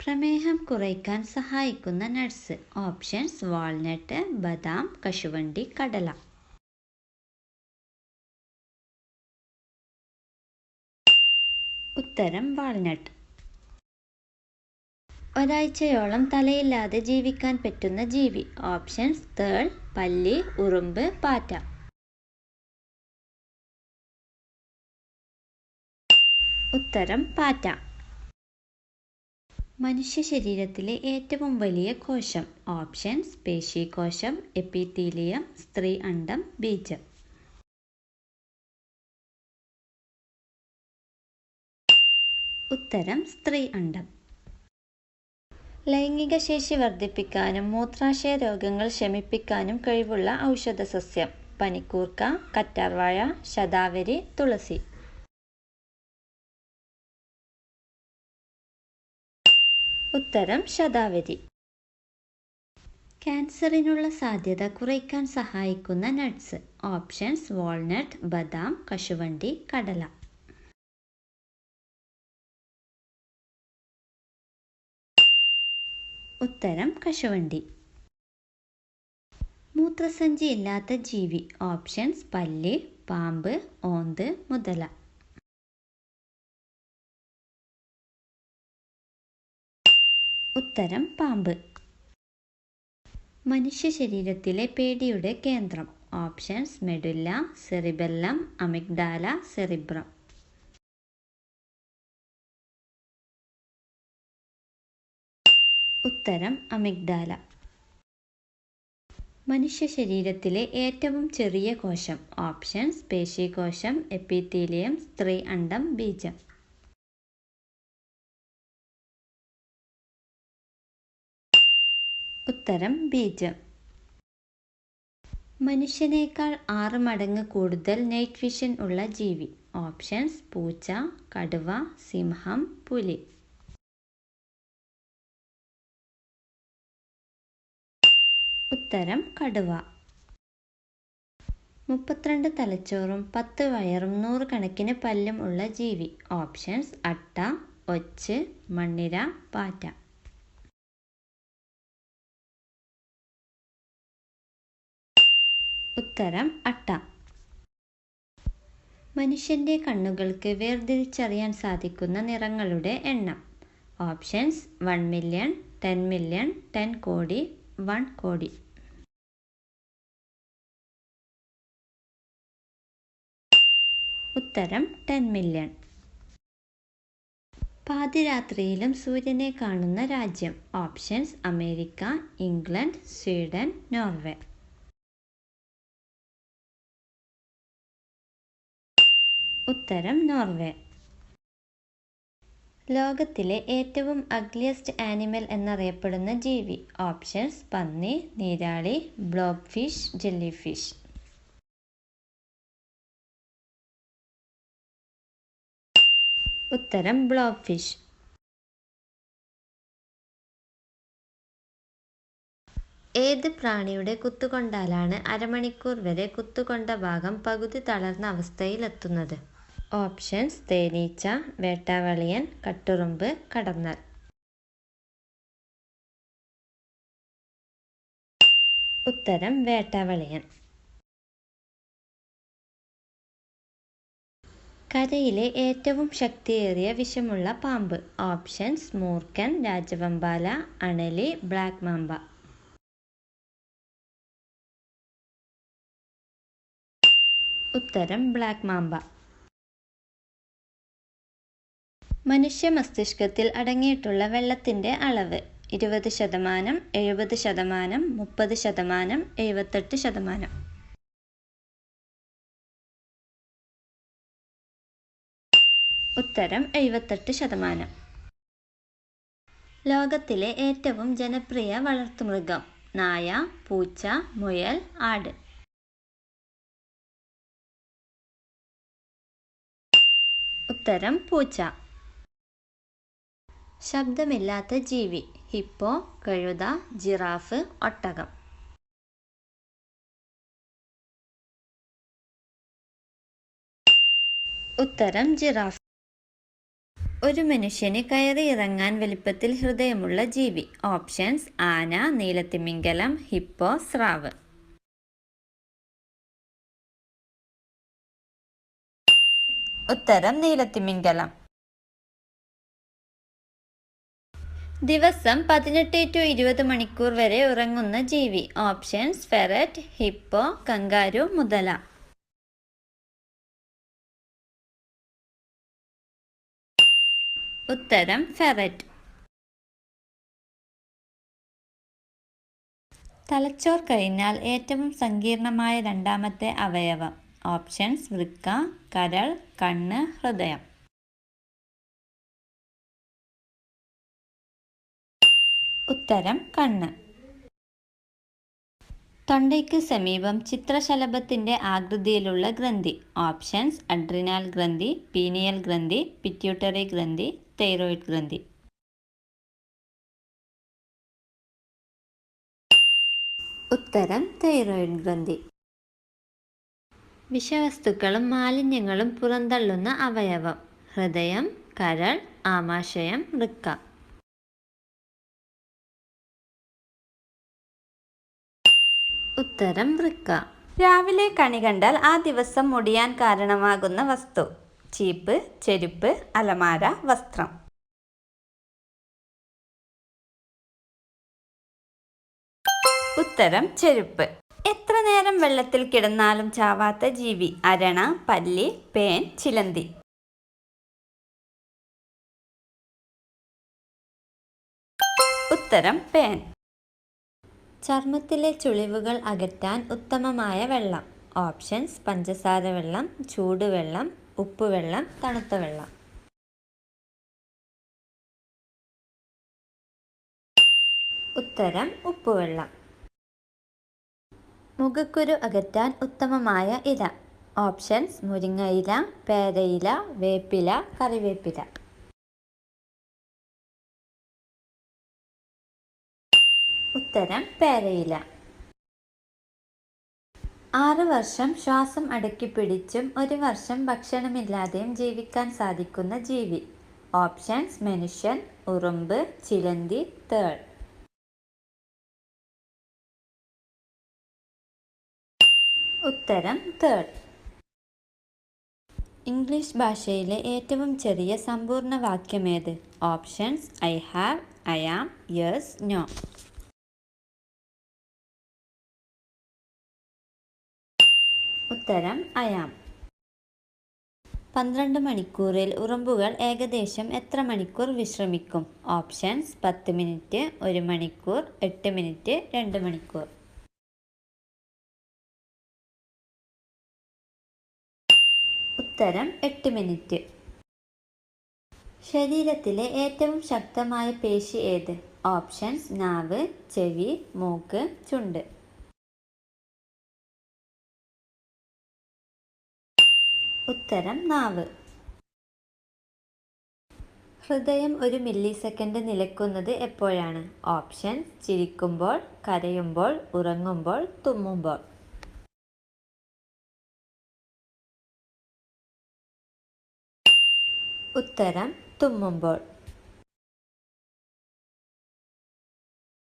പ്രമേഹം കുറയ്ക്കാൻ സഹായിക്കുന്ന നട്ട്സ്. ഓപ്ഷൻസ്: വാൾനട്ട്, ബദാം, കശുവണ്ടി, കടല. ഉത്തരം: വാൾനട്ട്. ഒരാഴ്ചയോളം തലയില്ലാതെ ജീവിക്കാൻ പറ്റുന്ന ജീവി. ഓപ്ഷൻസ്: തേൾ, പല്ലി, ഉറുമ്പ്, പാറ്റ. ഉത്തരം: പാറ്റ. മനുഷ്യ ശരീരത്തിലെ ഏറ്റവും വലിയ കോശം. ഓപ്ഷൻസ്: പേശീകോശം, എപ്പിത്തീലിയം, സ്ത്രീ അണ്ഡം, ബീജം. ഉത്തരം: സ്ത്രീ അണ്ഡം. ലൈംഗിക ശേഷി വർദ്ധിപ്പിക്കാനും മൂത്രാശയ രോഗങ്ങൾ ശമിപ്പിക്കാനും കഴിവുള്ള ഔഷധസസ്യം. പനിക്കൂർക്ക, കറ്റാർവാഴ, ശതാവരി, തുളസി. ഉത്തരം: ശതാവരി. ക്യാൻസറിനുള്ള സാധ്യത കുറയ്ക്കാൻ സഹായിക്കുന്ന നട്ട്സ്. ഓപ്ഷൻസ്: വാൾനട്ട്, ബദാം, കശുവണ്ടി, കടല. ഉത്തരം: കശുവണ്ടി. മൂത്രസഞ്ചി ഇല്ലാത്ത ജീവി. ഓപ്ഷൻസ്: പല്ലി, പാമ്പ്, ഓന്ത്, മുതല. ഉത്തരം: പാമ്പ്. മനുഷ്യ ശരീരത്തിലെ പേടിയുടെ കേന്ദ്രം. Options: medulla, cerebellum, amygdala, cerebrum. ഉത്തരം: അമിഗ്ഡാല. മനുഷ്യ ശരീരത്തിലെ ഏറ്റവും ചെറിയ കോശം. ഓപ്ഷൻസ്: പേശീകോശം, എപ്പിത്തീലിയം, സ്ത്രീ അണ്ഡം, ബീജം. ഉത്തരം: ബീജം. മനുഷ്യനേക്കാൾ 6 മടങ്ങ് കൂടുതൽ നൈറ്റ് വിഷൻ ഉള്ള ജീവി. ഓപ്ഷൻസ്: പൂച്ച, കടുവ, സിംഹം, പുലി. ഉത്തരം: കടുവ. 32 തലച്ചോറും 10 വയറും 100 കണക്കിന് പല്ലും ഉള്ള ജീവി. ഓപ്ഷൻസ്: അട്ട, ഒച്ച്, മണ്ണിര, പാറ്റ. ഉത്തരം: അട്ട. മനുഷ്യന്റെ കണ്ണുകൾക്ക് വേർതിരിച്ചറിയാൻ സാധിക്കുന്ന നിറങ്ങളുടെ എണ്ണം. ഓപ്ഷൻസ്: 1 മില്യൺ, 10 മില്യൺ, 10 കോടി, 1 കോടി. ഉത്തരം: 10 മില്യൺ. പാതിരാത്രിയിലും സൂര്യനെ കാണുന്ന രാജ്യം. Options: America, England, Sweden, Norway. ഉത്തരം: നോർവേ. ലോകത്തിലെ ഏറ്റവും അഗ്ലിയസ്റ്റ് ആനിമൽ എന്നറിയപ്പെടുന്ന ജീവി. ഓപ്ഷൻസ്: പന്നി, നീരാളി, ബ്ലോബ് ഫിഷ്, ജെല്ലി ഫിഷ്. ഉത്തരം: ബ്ലോബ് ഫിഷ്. ഏത് പ്രാണിയുടെ കുത്തുകൊണ്ടാലാണ് അരമണിക്കൂർ വരെ കുത്തുകൊണ്ട ഭാഗം പകുതി തളർന്ന അവസ്ഥയിലെത്തുന്നത്? ഓപ്ഷൻസ്: തേനീച്ച, വേട്ടാവളിയൻ, കട്ടുറുമ്പ്, കടന്നൽ. ഉത്തരം: വേട്ടാവളിയൻ. കരയിലെ ഏറ്റവും ശക്തിയേറിയ വിഷമുള്ള പാമ്പ്. ഓപ്ഷൻസ്: മൂർഖൻ, രാജവെമ്പാല, അണലി, ബ്ലാക്ക് മാംബ. ഉത്തരം: ബ്ലാക്ക് മാംബ. മനുഷ്യ മസ്തിഷ്കത്തിൽ അടങ്ങിയിട്ടുള്ള വെള്ളത്തിന്റെ അളവ്. 20%, 70%, 30%, 78%. ഉത്തരം: 78%. ലോകത്തിലെ ഏറ്റവും ജനപ്രിയ വളർത്തുമൃഗം. നായ, പൂച്ച, മുയൽ, ആട്. ഉത്തരം: പൂച്ച. ശബ്ദമില്ലാത്ത ജീവി. ഹിപ്പോ, കഴുത, ജിറാഫ്, ഒട്ടകം. ഉത്തരം: ജിറാഫ്. ഒരു മനുഷ്യന് കയറി ഇറങ്ങാൻ വലിപ്പത്തിൽ ഹൃദയമുള്ള ജീവി. ഓപ്ഷൻസ്: ആന, നീലത്തിമിംഗലം, ഹിപ്പോ, സ്രാവ്. ഉത്തരം നീലത്തിമിംഗലം. ദിവസം 18 to 20 മണിക്കൂർ വരെ ഉറങ്ങുന്ന ജീവി. ഓപ്ഷൻസ്: ഫെററ്റ്, ഹിപ്പോ, കങ്കാരു, മുതല. ഉത്തരം: ഫെററ്റ്. തലച്ചോർ കഴിഞ്ഞാൽ ഏറ്റവും സങ്കീർണമായ രണ്ടാമത്തെ അവയവം. ഓപ്ഷൻസ്: വൃക്ക, കരൾ, കണ്ണ്, ഹൃദയം. ഉത്തരം: കണ്ണ്. തൊണ്ടയ്ക്ക് സമീപം ചിത്രശലഭത്തിന്റെ ആകൃതിയിലുള്ള ഗ്രന്ഥി. ഓപ്ഷൻസ്: അഡ്രിനാൽ ഗ്രന്ഥി, പീനിയൽ ഗ്രന്ഥി, പിറ്റ്യൂട്ടറി ഗ്രന്ഥി, തൈറോയ്ഡ് ഗ്രന്ഥി. ഉത്തരം: തൈറോയ്ഡ് ഗ്രന്ഥി. വിഷവസ്തുക്കളും മാലിന്യങ്ങളും പുറന്തള്ളുന്ന അവയവം. ഹൃദയം, കരൾ, ആമാശയം, വൃക്ക. ഉത്തരം: വൃക്ക. രാവിലെ കണി കണ്ടാൽ ആ ദിവസം മുടിയാൻ കാരണമാകുന്ന വസ്തു. ചീപ്പ്, ചെരുപ്പ്, അലമാര, വസ്ത്രം. ഉത്തരം: ചെരുപ്പ്. എത്ര നേരം വെള്ളത്തിൽ കിടന്നാലും ചാവാത്ത ജീവി. അരണ, പല്ലി, പേൻ, ചിലന്തി. ഉത്തരം: പേൻ. ചർമ്മത്തിലെ ചുളിവുകൾ അകറ്റാൻ ഉത്തമമായ വെള്ളം. ഓപ്ഷൻസ്: പഞ്ചസാര വെള്ളം, ചൂടുവെള്ളം, ഉപ്പുവെള്ളം, തണുത്ത വെള്ളം. ഉത്തരം: ഉപ്പുവെള്ളം. മുഖക്കുരു അകറ്റാൻ ഉത്തമമായ ഇല. ഓപ്ഷൻസ്: മുരിങ്ങയില, പേരയില, വേപ്പില, കറിവേപ്പില. ഉത്തരം: പേരയില. 6 വർഷം ശ്വാസം അടക്കിപ്പിടിച്ചും 1 വർഷം ഭക്ഷണമില്ലാതെയും ജീവിക്കാൻ സാധിക്കുന്ന ജീവി. ഓപ്ഷൻസ്: മനുഷ്യൻ, ഉറുമ്പ്, ചിലന്തി, തേൾ. ഉത്തരം: തേൾ. ഇംഗ്ലീഷ് ഭാഷയിലെ ഏറ്റവും ചെറിയ സമ്പൂർണ്ണ വാക്യമേത്? Options: I have, I am, yes, no. ഉത്തരം: ഐ ആം. 12 മണിക്കൂറിൽ ഉറുമ്പുകൾ ഏകദേശം എത്ര മണിക്കൂർ വിശ്രമിക്കും? ഓപ്ഷൻസ്: 10 മിനിറ്റ്, 1 മണിക്കൂർ, 8 മിനിറ്റ്, 2 മണിക്കൂർ. ഉത്തരം: 8 മിനിറ്റ്. ശരീരത്തിലെ ഏറ്റവും ശക്തമായ പേശി ഏത്? ഓപ്ഷൻസ്: നാവ്, ചെവി, മൂക്ക്, ചുണ്ട്. ഉത്തരം: നാവ്. ഹൃദയം 1 മില്ലി സെക്കൻഡ് നിലയ്ക്കുന്നത് എപ്പോഴാണ്? ഓപ്ഷൻസ്: ചിരിക്കുമ്പോൾ, കരയുമ്പോൾ, ഉറങ്ങുമ്പോൾ, തുമ്മുമ്പോൾ. ഉത്തരം: തുമ്മുമ്പോൾ.